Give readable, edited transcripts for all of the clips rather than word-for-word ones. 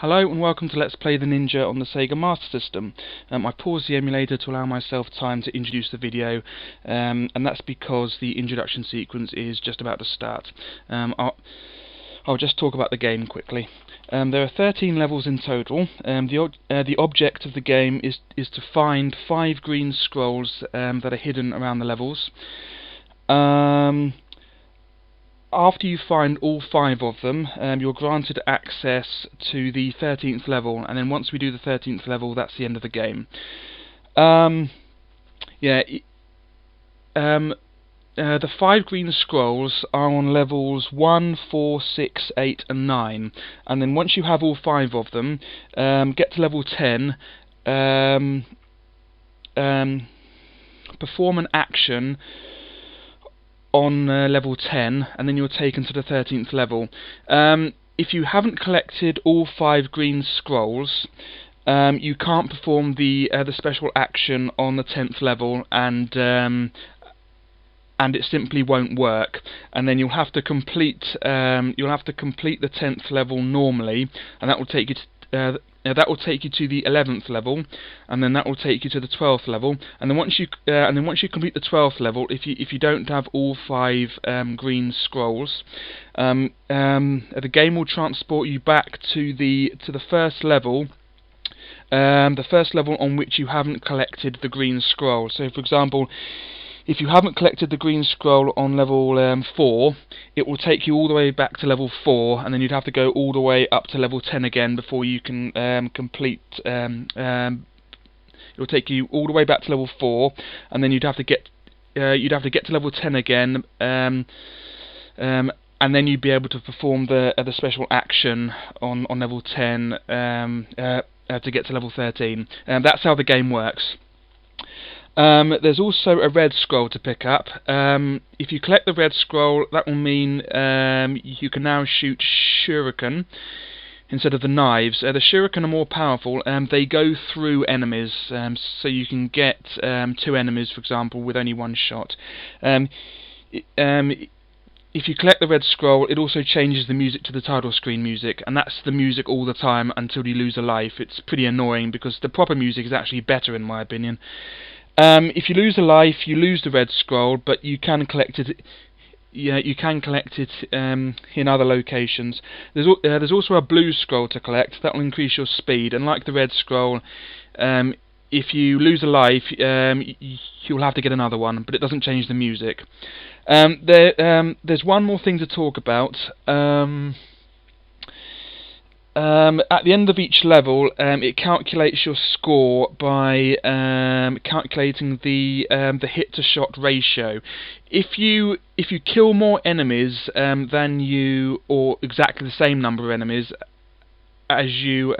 Hello and welcome to Let's Play the Ninja on the Sega Master System. I paused the emulator to allow myself time to introduce the video, and that's because the introduction sequence is just about to start. I'll just talk about the game quickly. There are 13 levels in total. The object of the game is to find 5 green scrolls that are hidden around the levels. After you find all 5 of them, you're granted access to the 13th level, and then once we do the 13th level, that's the end of the game. The 5 green scrolls are on levels 1, 4, 6, 8 and 9, and then once you have all 5 of them, get to level 10, perform an action on level 10, and then you're taken to the 13th level. If you haven't collected all 5 green scrolls, you can't perform the special action on the 10th level, and it simply won't work. And then you'll have to complete the 10th level normally, and that will take you to the 11th level, and then that will take you to the 12th level. And then once you complete the 12th level, if you don't have all 5 green scrolls, the game will transport you back to the first level. The first level on which you haven't collected the green scroll. So, for example, if you haven't collected the green scroll on level 4, it will take you all the way back to level 4, and then you'd have to go all the way up to level 10 again before you can complete. It will take you all the way back to level 4, and then you'd have to get to level 10 again, and then you'd be able to perform the special action on level 10 to get to level 13. That's how the game works. There's also a red scroll to pick up. If you collect the red scroll, that will mean you can now shoot shuriken instead of the knives. The shuriken are more powerful, and they go through enemies, so you can get 2 enemies, for example, with only 1 shot. If you collect the red scroll, it also changes the music to the title screen music, and that's the music all the time until you lose a life. It's pretty annoying because the proper music is actually better, in my opinion. If you lose a life, you lose the red scroll, but you can collect it. Yeah, you can collect it in other locations. There's also a blue scroll to collect. That will increase your speed, and like the red scroll, if you lose a life, you'll have to get another one, but it doesn't change the music. There's one more thing to talk about. At the end of each level, it calculates your score by calculating the hit-to-shot ratio. If you kill more enemies than you, or exactly the same number of enemies as you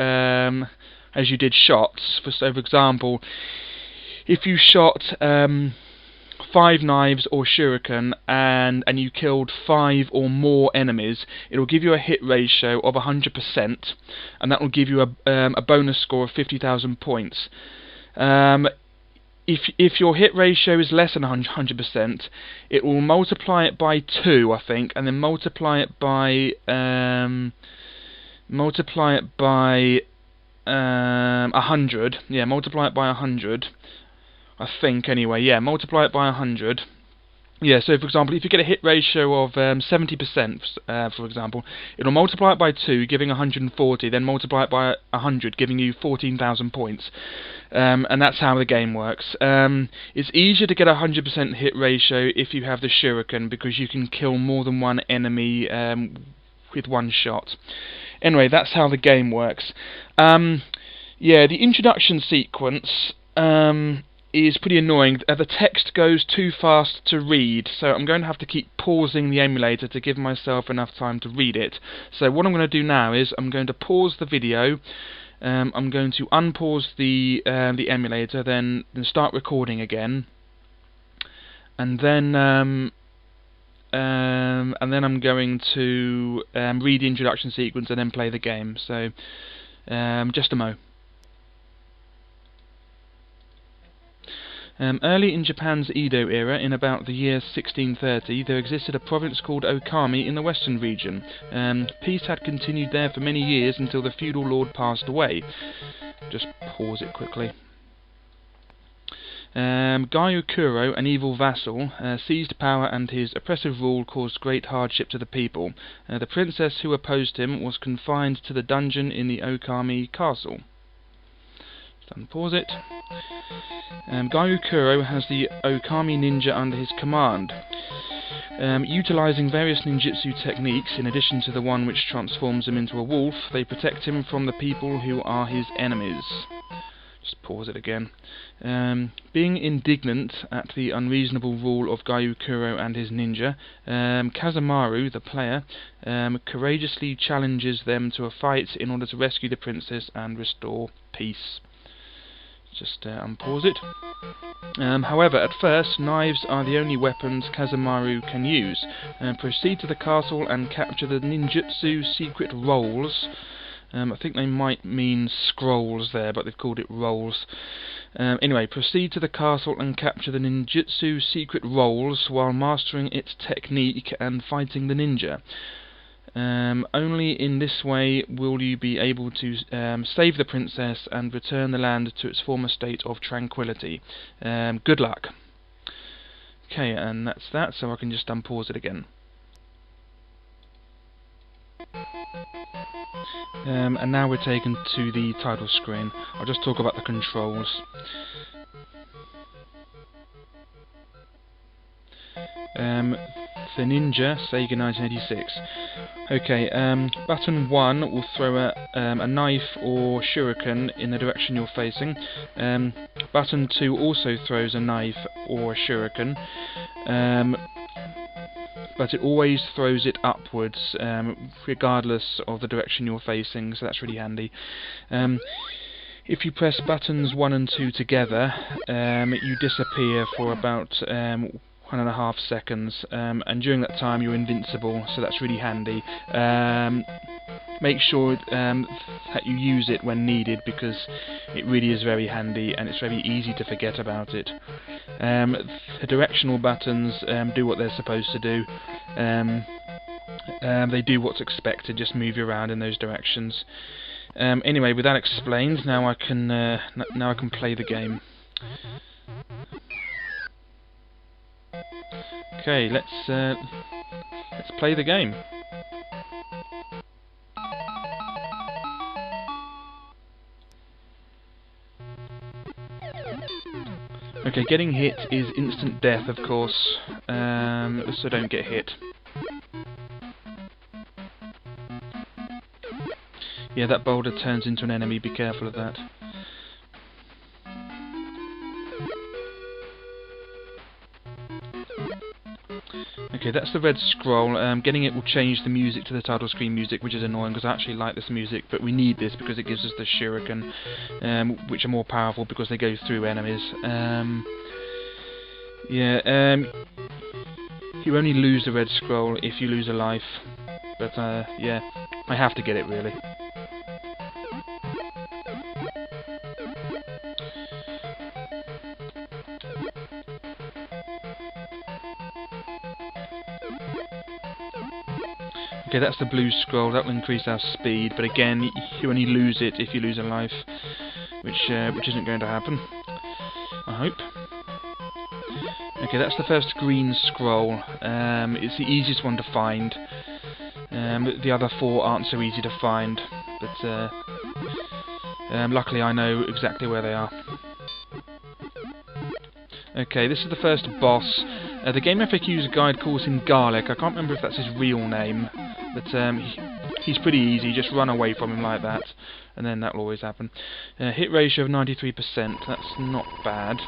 did shots. So, for example, if you shot 5 knives or shuriken and you killed 5 or more enemies, it will give you a hit ratio of 100%, and that will give you a bonus score of 50,000 points. If your hit ratio is less than 100%, it will multiply it by 2, I think, and then multiply it by 100. Yeah, multiply it by 100. I think, anyway, yeah, multiply it by 100. Yeah, so for example, if you get a hit ratio of 70%, for example, it'll multiply it by 2, giving 140, then multiply it by 100, giving you 14,000 points. And that's how the game works. It's easier to get a 100% hit ratio if you have the shuriken, because you can kill more than 1 enemy with 1 shot. Anyway, that's how the game works. Yeah, the introduction sequence is pretty annoying. The text goes too fast to read, so I'm going to have to keep pausing the emulator to give myself enough time to read it. So what I'm going to do now is I'm going to pause the video, I'm going to unpause the emulator, then start recording again, and then I'm going to read the introduction sequence and then play the game. So just a mo. Early in Japan's Edo era, in about the year 1630, there existed a province called Okami in the western region. Peace had continued there for many years until the feudal lord passed away. Just pause it quickly. Gyokuro, an evil vassal, seized power, and his oppressive rule caused great hardship to the people. The princess who opposed him was confined to the dungeon in the Okami castle. Just unpause it. Gyokuro has the Okami ninja under his command. Utilizing various ninjutsu techniques, in addition to the one which transforms him into a wolf, they protect him from the people who are his enemies. Just pause it again. Being indignant at the unreasonable rule of Gyokuro and his ninja, Kazamaru, the player, courageously challenges them to a fight in order to rescue the princess and restore peace. Just unpause it. However, at first, knives are the only weapons Kazamaru can use. Proceed to the castle and capture the ninjutsu secret rolls. I think they might mean scrolls there, but they've called it rolls. Anyway, proceed to the castle and capture the ninjutsu secret rolls while mastering its technique and fighting the ninja. Only in this way will you be able to save the princess and return the land to its former state of tranquility. Good luck. Okay, and that's that, so I can just unpause it again. And now we're taken to the title screen. I'll just talk about the controls. The Ninja, Sega 1986. Okay, button 1 will throw a knife or shuriken in the direction you're facing. Button 2 also throws a knife or a shuriken, but it always throws it upwards, regardless of the direction you're facing, so that's really handy. If you press buttons 1 and 2 together, you disappear for about 1.5 seconds, and during that time you're invincible, so that's really handy. Make sure that you use it when needed, because it really is very handy and it's very easy to forget about it. The directional buttons do what they're supposed to do. They do what's expected, just move you around in those directions. Anyway, with that explained, now I can play the game. Okay, let's play the game. Okay, getting hit is instant death, of course, so don't get hit. Yeah, that boulder turns into an enemy, be careful of that. Okay, that's the red scroll. Getting it will change the music to the title screen music, which is annoying because I actually like this music, but we need this because it gives us the shuriken, which are more powerful because they go through enemies. You only lose the red scroll if you lose a life, but yeah, I have to get it really. Okay, that's the blue scroll. That will increase our speed, but again, you only lose it if you lose a life, which isn't going to happen, I hope. Okay, that's the first green scroll. It's the easiest one to find. The other 4 aren't so easy to find, but luckily I know exactly where they are. Okay, this is the first boss. The Game FAQ's guide calls him Garlic. I can't remember if that's his real name, but he's pretty easy. Just run away from him like that, and then that will always happen. Hit ratio of 93%. That's not bad.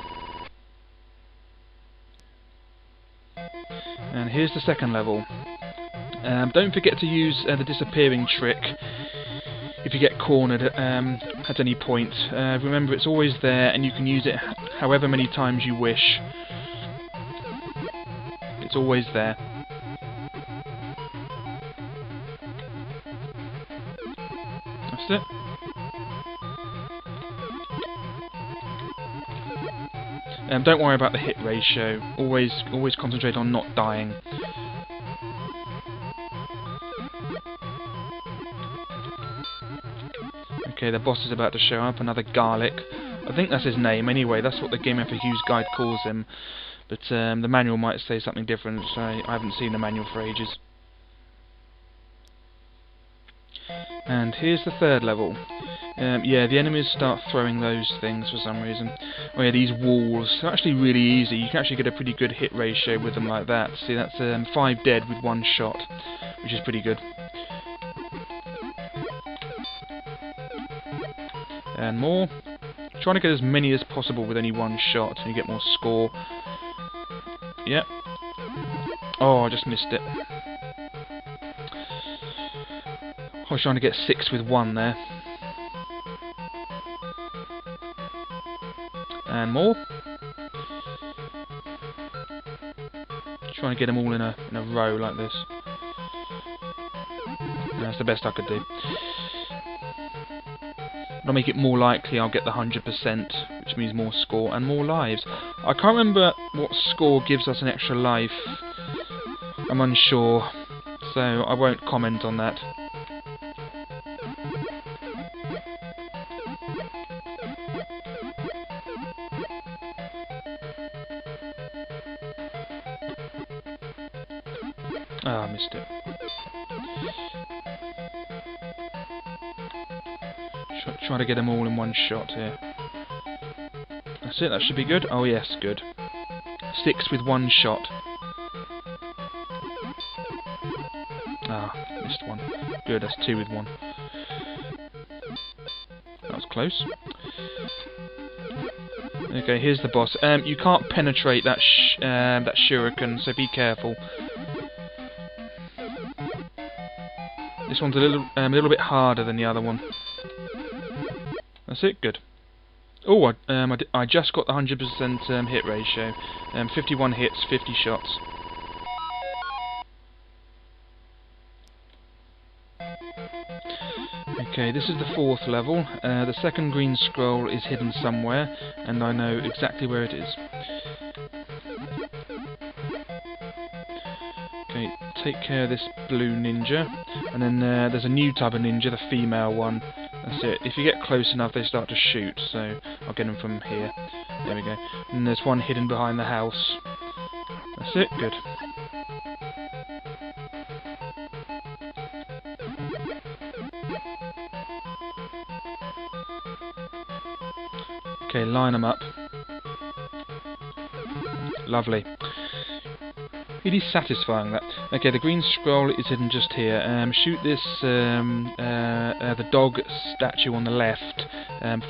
And here's the second level. Don't forget to use the disappearing trick if you get cornered at any point. Remember, it's always there, and you can use it however many times you wish. It's always there. That's it. Don't worry about the hit ratio. Always concentrate on not dying. Okay, the boss is about to show up. Another garlic. I think that's his name. Anyway, that's what the Game FAQ's guide calls him. But the manual might say something different. So I haven't seen the manual for ages. And here's the third level. Yeah, the enemies start throwing those things for some reason. Oh yeah, these walls. They're actually really easy. You can actually get a pretty good hit ratio with them like that. See, that's 5 dead with 1 shot, which is pretty good. And more. Trying to get as many as possible with only 1 shot, and you get more score. Yep. Oh, I just missed it. I was trying to get 6 with 1 there. And more. Trying to get them all in a row like this. And that's the best I could do. I'll make it more likely I'll get the 100%, which means more score and more lives. I can't remember what score gives us an extra life. I'm unsure, so I won't comment on that. Ah, I missed it. Try to get them all in 1 shot here. That's it, that should be good. Oh yes, good. 6 with 1 shot. Ah, missed 1. Good, that's 2 with 1. That was close. Okay, here's the boss. You can't penetrate that that shuriken, so be careful. This one's a little bit harder than the other one. That's it, good. Oh, I just got the 100% hit ratio. 51 hits, 50 shots. Okay, this is the 4th level. The second green scroll is hidden somewhere, and I know exactly where it is. Okay, take care of this blue ninja, and then there's a new type of ninja, the female one. That's it. If you get close enough, they start to shoot, so I'll get them from here. There we go. And there's one hidden behind the house. That's it, good. Okay, line them up. Lovely. It is satisfying, that. Okay, the green scroll is hidden just here. Shoot this, the dog statue on the left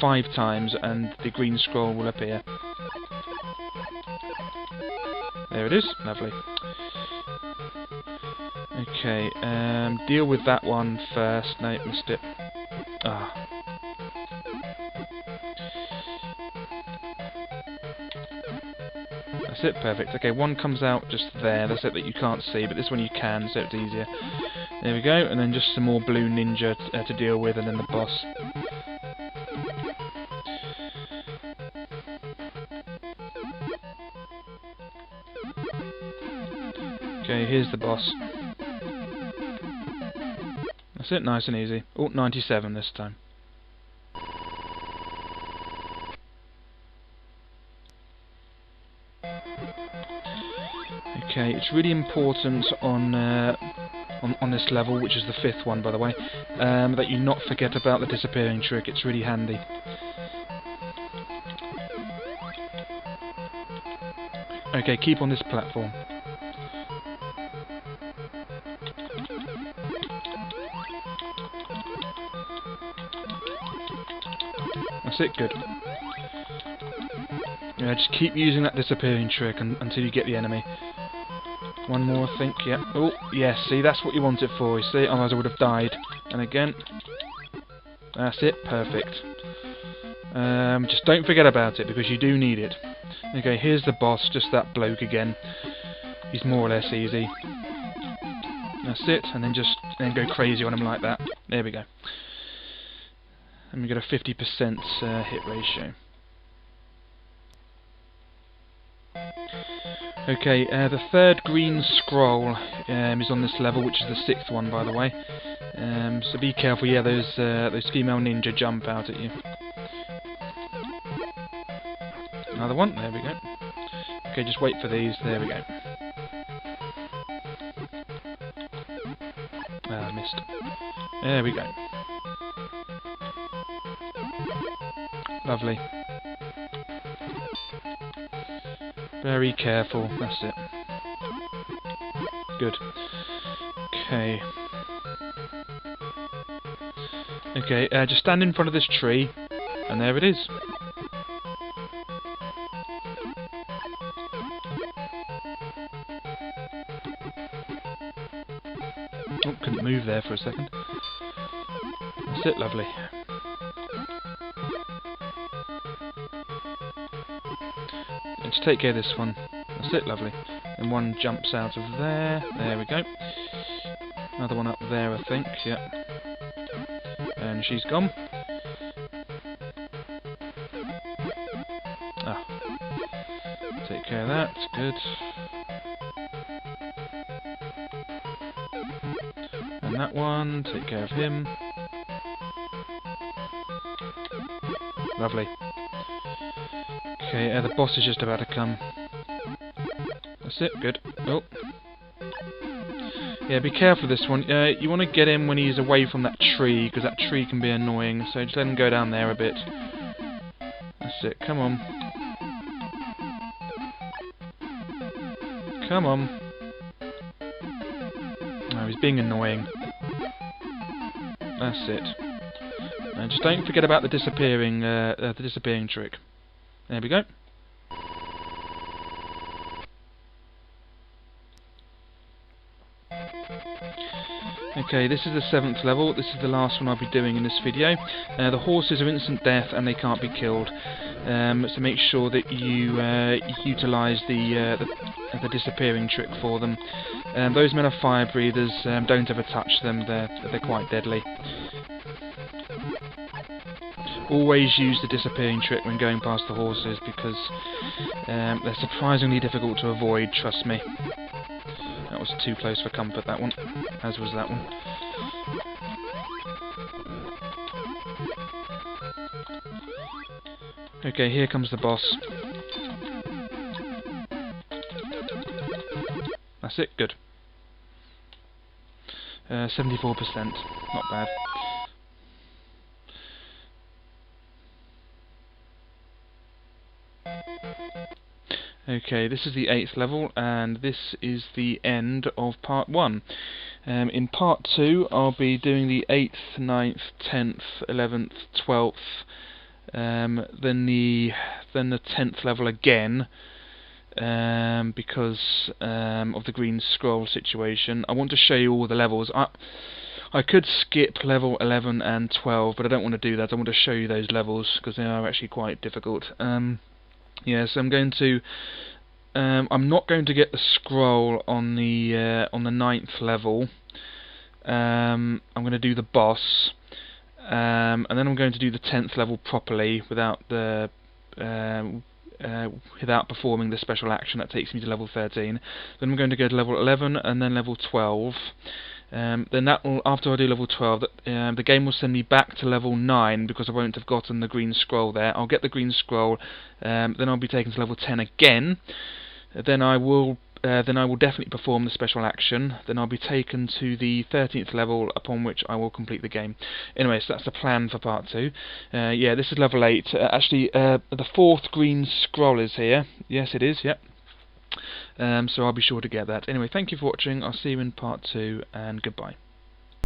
5 times, and the green scroll will appear. There it is. Lovely. Okay, deal with that one first. No, missed it. Ah. That's it, perfect. Okay, one comes out just there, that's it that you can't see, but this one you can, so it's easier. There we go, and then just some more blue ninja to deal with, and then the boss. Okay, here's the boss. That's it, nice and easy. Oh, 97 this time. Okay, it's really important on this level, which is the 5th one, by the way, that you not forget about the disappearing trick. It's really handy. Okay, keep on this platform. That's it, good. Yeah, just keep using that disappearing trick until you get the enemy. One more, I think, yeah. Oh, yes, see, that's what you want it for, you see, otherwise I would have died. And again. That's it, perfect. Just don't forget about it, because you do need it. Okay, here's the boss, just that bloke again. He's more or less easy. That's it, and then go crazy on him like that. There we go. And we get a 50% hit ratio. Okay, the third green scroll is on this level, which is the sixth one, by the way. So be careful. Yeah, those female ninja jump out at you. Another one. There we go. Okay, just wait for these. There we go. Ah, missed. There we go. Lovely. Very careful. That's it. Good. Okay. Okay, just stand in front of this tree, and there it is. Oh, couldn't move there for a second. That's it, lovely. And just take care of this one. That's it, lovely. And one jumps out of there. There we go. Another one up there, I think. Yep. And she's gone. Ah. Take care of that. Good. And that one. Take care of him. Lovely. Okay, the boss is just about to come. That's it. Good. Oh. Yeah, be careful with this one. You want to get him when he's away from that tree, because that tree can be annoying, so just let him go down there a bit. That's it, come on. Come on. Oh, he's being annoying. That's it. And just don't forget about the disappearing trick. There we go. Okay, this is the 7th level. This is the last one I'll be doing in this video. The horses are instant death and they can't be killed. So make sure that you utilise the disappearing trick for them. Those men are fire breathers. Don't ever touch them. They're quite deadly. Always use the disappearing trick when going past the horses, because they're surprisingly difficult to avoid. Trust me. That was too close for comfort, that one, as was that one. Okay, here comes the boss. That's it, good. 74%, not bad. Okay, this is the 8th level, and this is the end of part 1. In part 2, I'll be doing the 8th, 9th, 10th, 11th, 12th, then the 10th level again, because of the green scroll situation. I want to show you all the levels. I could skip level 11 and 12, but I don't want to do that. I want to show you those levels, because they are actually quite difficult. Yes, I'm going to. I'm not going to get the scroll on the 9th level. I'm going to do the boss, and then I'm going to do the 10th level properly without without performing the special action that takes me to level 13. Then I'm going to go to level 11 and then level 12. Then that will, after I do level 12, the game will send me back to level 9 because I won't have gotten the green scroll there. I'll get the green scroll, then I'll be taken to level 10 again. Then I will definitely perform the special action. Then I'll be taken to the 13th level, upon which I will complete the game. Anyway, so that's the plan for part 2. Yeah, this is level 8. Actually, the 4th green scroll is here. Yes, it is. Yep. So I'll be sure to get that. Anyway, thank you for watching. I'll see you in part 2, and goodbye.